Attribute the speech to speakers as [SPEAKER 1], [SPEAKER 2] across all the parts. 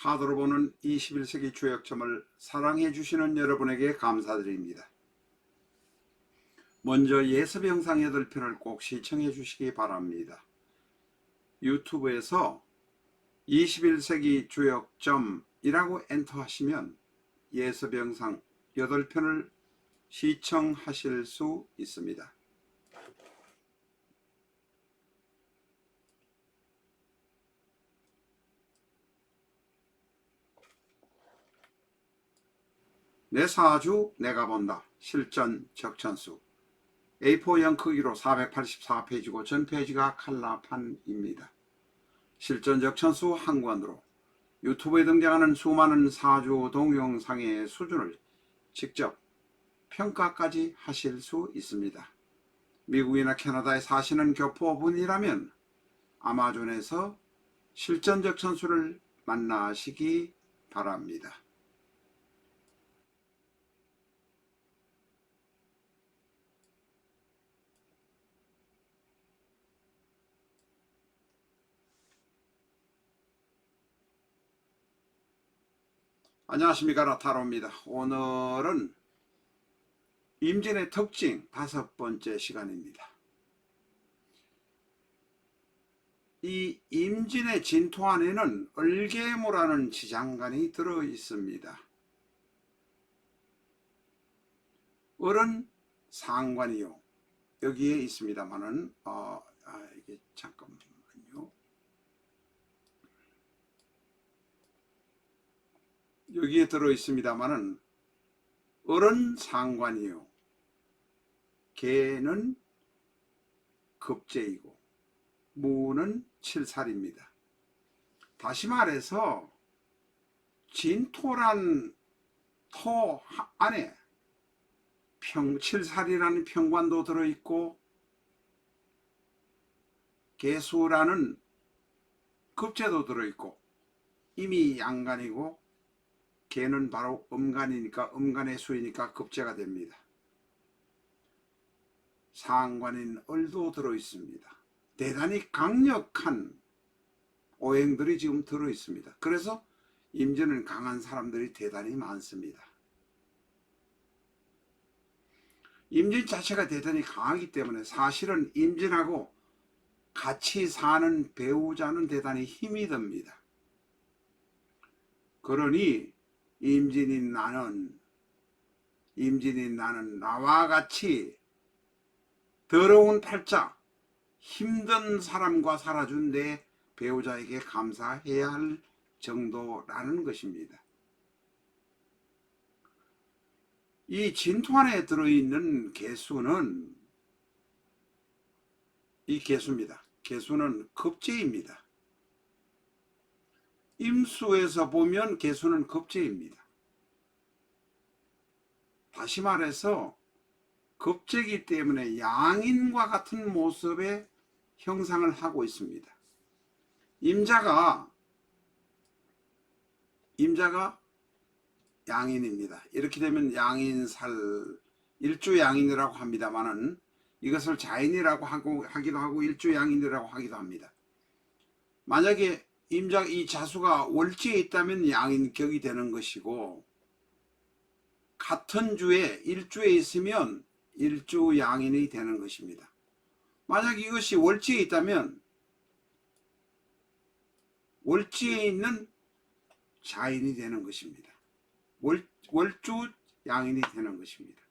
[SPEAKER 1] 카드로 보는 21세기 주역점을 사랑해 주시는 여러분에게 감사드립니다. 먼저 예습 영상 8편을 꼭 시청해 주시기 바랍니다. 유튜브에서 21세기 주역점이라고 엔터하시면 예습 영상 8편을 시청하실 수 있습니다. 내 사주 내가 본다. 실전 적천수. A4형 크기로 484페이지고 전페이지가 칼라판입니다. 실전 적천수 한 권으로 유튜브에 등장하는 수많은 사주 동영상의 수준을 직접 평가까지 하실 수 있습니다. 미국이나 캐나다에 사시는 교포분이라면 아마존에서 실전 적천수를 만나시기 바랍니다. 안녕하십니까, 라타로입니다. 오늘은 임진의 특징 5번째 시간입니다. 이 임진의 진토 안에는 을계무라는 지장간이 들어 있습니다. 을은 상관이요, 여기에 있습니다만은 이게 잠깐만요. 여기에 들어 있습니다만은 을은 상관이요, 개는 급제이고 무는 칠살입니다. 다시 말해서 진토란 토 안에 칠살이라는 평관도 들어있고 개수라는 급제도 들어있고, 이미 양간이고 개는 바로 음간이니까 음간의 수이니까 급제가 됩니다. 상관인 을도 들어있습니다. 대단히 강력한 오행들이 지금 들어있습니다. 그래서 임진은 강한 사람들이 대단히 많습니다. 임진 자체가 대단히 강하기 때문에 사실은 임진하고 같이 사는 배우자는 대단히 힘이 듭니다. 그러니 임진이 나는 나와 같이 더러운 팔자 힘든 사람과 살아준 내 배우자에게 감사해야 할 정도라는 것입니다. 이 진토 안에 들어있는 개수는 이 개수입니다. 개수는 급제입니다. 임수에서 보면 개수는 급제입니다. 다시 말해서 급제이기 때문에 양인과 같은 모습의 형상을 하고 있습니다. 임자가 양인입니다. 이렇게 되면 양인살, 일주양인이라고 합니다만은 이것을 자인이라고 하기도 하고 일주양인이라고 하기도 합니다. 만약에 이 자수가 월지에 있다면 양인격이 되는 것이고, 같은 주에 일주에 있으면 일주양인이 되는 것입니다. 만약 이것이 월지에 있다면 월지에 있는 자인이 되는 것입니다. 월주양인이 되는 것입니다.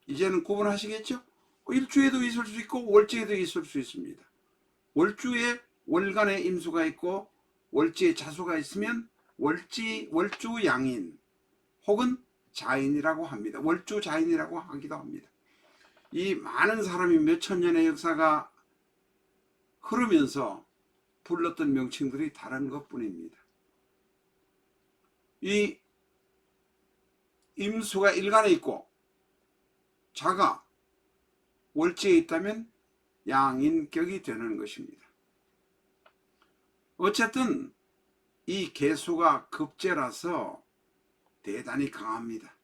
[SPEAKER 1] 이제는 구분하시겠죠? 일주에도 있을 수 있고 월지에도 있을 수 있습니다. 월주에 월간에 임수가 있고 월지에 자수가 있으면 월주양인 혹은 자인이라고 합니다. 월주자인이라고 하기도 합니다. 이 많은 사람이 몇천 년의 역사가 흐르면서 불렀던 명칭들이 다른 것뿐입니다. 이 임수가 일간에 있고 자가 월지에 있다면 양인격이 되는 것입니다. 어쨌든 이 개수가 급제라서 대단히 강합니다.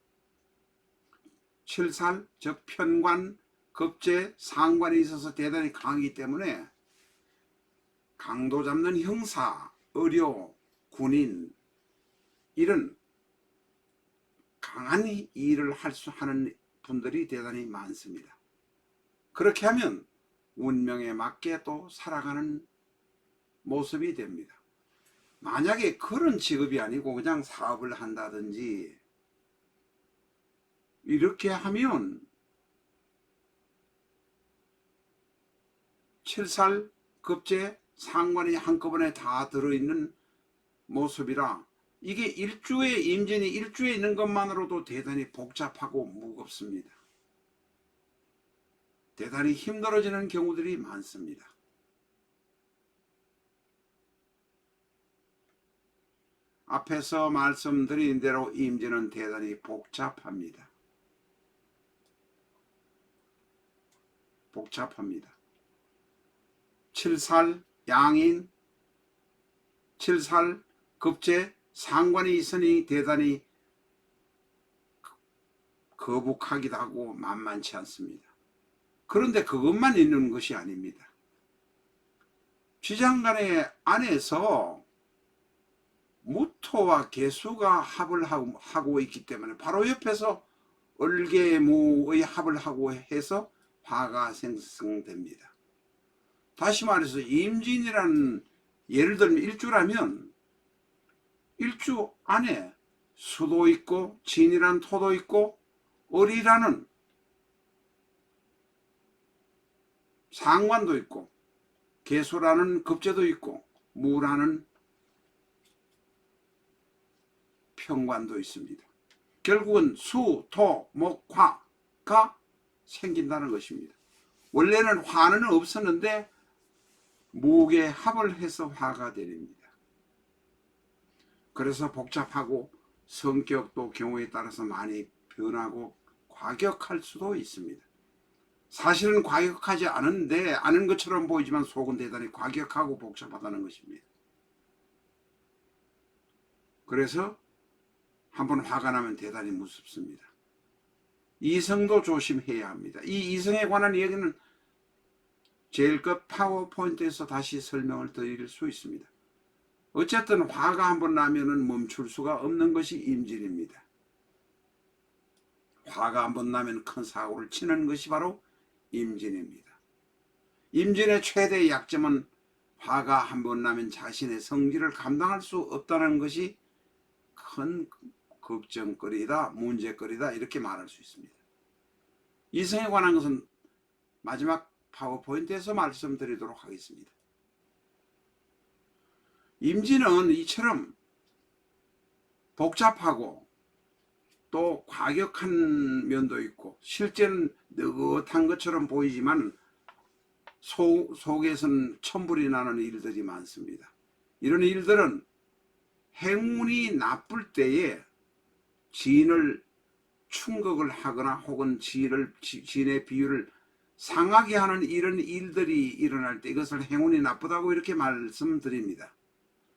[SPEAKER 1] 칠살, 즉 편관, 급제, 상관이 있어서 대단히 강하기 때문에 강도 잡는 형사, 의료, 군인 이런 강한 일을 하는 분들이 대단히 많습니다. 그렇게 하면 운명에 맞게 또 살아가는 모습이 됩니다. 만약에 그런 직업이 아니고 그냥 사업을 한다든지 이렇게 하면 7살 급제 상관이 한꺼번에 다 들어있는 모습이라 이게 일주에 임진이 일주에 있는 것만으로도 대단히 복잡하고 무겁습니다. 대단히 힘들어지는 경우들이 많습니다. 앞에서 말씀드린 대로 임진은 대단히 복잡합니다. 복잡합니다. 7살 양인, 7살 급제 상관이 있으니 대단히 거북하기도 하고 만만치 않습니다. 그런데 그것만 있는 것이 아닙니다. 쥐장간의 안에서 무토와 개수가 합을 하고 있기 때문에 바로 옆에서 을개무의 합을 하고 해서 화가 생성됩니다. 다시 말해서 임진이라는 예를 들면 일주라면 일주 안에 수도 있고 진이라는 토도 있고 을이라는 상관도 있고 개수라는 급제도 있고 무라는 평관도 있습니다. 결국은 수, 토, 목, 화가 생긴다는 것입니다. 원래는 화는 없었는데 목에 합을 해서 화가 되립니다. 그래서 복잡하고 성격도 경우에 따라서 많이 변하고 과격할 수도 있습니다. 사실은 과격하지 않은데 아는 것처럼 보이지만 속은 대단히 과격하고 복잡하다는 것입니다. 그래서 한번 화가 나면 대단히 무섭습니다. 이성도 조심해야 합니다. 이 이성에 관한 얘기는 제일 끝 파워포인트에서 다시 설명을 드릴 수 있습니다. 어쨌든 화가 한번 나면은 멈출 수가 없는 것이 임진입니다. 화가 한번 나면 큰 사고를 치는 것이 바로 임진입니다. 임진의 최대 약점은 화가 한번 나면 자신의 성질을 감당할 수 없다는 것이 큰 걱정거리다, 문제거리다 이렇게 말할 수 있습니다. 이성에 관한 것은 마지막 파워포인트에서 말씀드리도록 하겠습니다. 임진은 이처럼 복잡하고 또 과격한 면도 있고 실제는 느긋한 것처럼 보이지만 속에서는 천불이 나는 일들이 많습니다. 이런 일들은 행운이 나쁠 때에 진을 충격을 하거나 혹은 진의 비율을 상하게 하는 이런 일들이 일어날 때 이것을 행운이 나쁘다고 이렇게 말씀드립니다.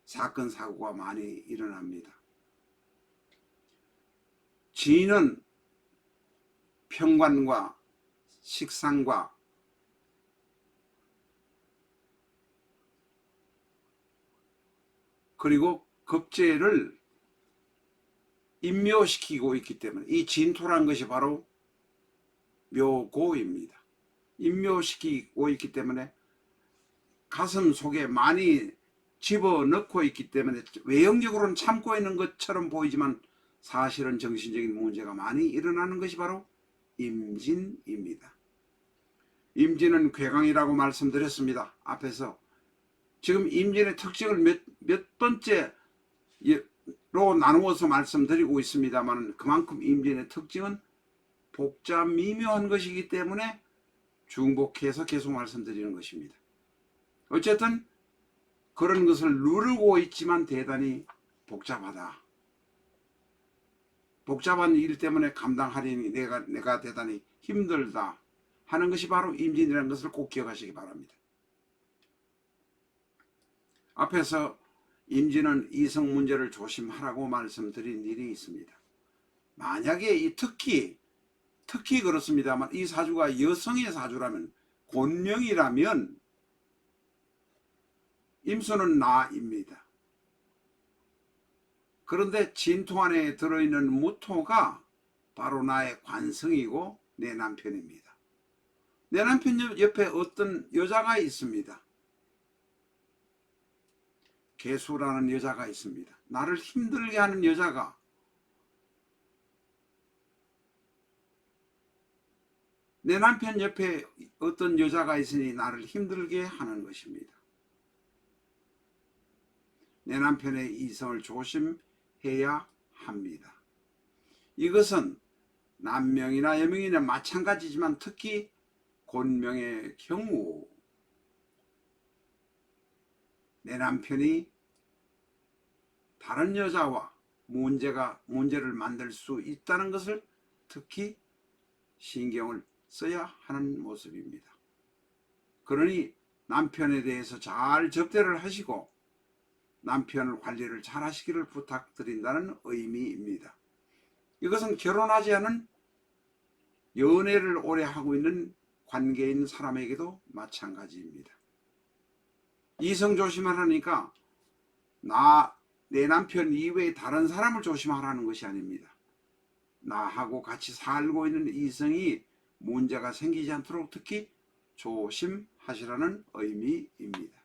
[SPEAKER 1] 사건 사고가 많이 일어납니다. 진은 평관과 식상과 그리고 급제를 인묘시키고 있기 때문에 이 진토란 것이 바로 묘고입니다. 인묘시키고 있기 때문에 가슴 속에 많이 집어넣고 있기 때문에 외형적으로는 참고 있는 것처럼 보이지만 사실은 정신적인 문제가 많이 일어나는 것이 바로 임진입니다. 임진은 괴강이라고 말씀드렸습니다. 앞에서 지금 임진의 특징을 몇 번째로 나누어서 말씀드리고 있습니다만 그만큼 임진의 특징은 복잡 미묘한 것이기 때문에 중복해서 계속 말씀드리는 것입니다. 어쨌든 그런 것을 누르고 있지만 대단히 복잡하다. 복잡한 일 때문에 감당하려니 내가 대단히 힘들다 하는 것이 바로 임진이라는 것을 꼭 기억하시기 바랍니다. 앞에서 임진은 이성 문제를 조심하라고 말씀드린 일이 있습니다. 만약에 특히 그렇습니다만 이 사주가 여성의 사주라면 곤령이라면 임수는 나입니다. 그런데 진토 안에 들어있는 무토가 바로 나의 관성이고 내 남편입니다. 내 남편 옆에 어떤 여자가 있습니다. 개수라는 여자가 있습니다. 나를 힘들게 하는 여자가, 내 남편 옆에 어떤 여자가 있으니 나를 힘들게 하는 것입니다. 내 남편의 이성을 조심해야 합니다. 이것은 남명이나 여명이나 마찬가지지만 특히 곤명의 경우 내 남편이 다른 여자와 문제를 만들 수 있다는 것을 특히 신경을 써야 하는 모습입니다. 그러니 남편에 대해서 잘 접대를 하시고 남편 관리를 잘 하시기를 부탁드린다는 의미입니다. 이것은 결혼하지 않은 연애를 오래 하고 있는 관계인 사람에게도 마찬가지입니다. 이성 조심하라니까 내 남편 이외에 다른 사람을 조심하라는 것이 아닙니다. 나하고 같이 살고 있는 이성이 문제가 생기지 않도록 특히 조심하시라는 의미입니다.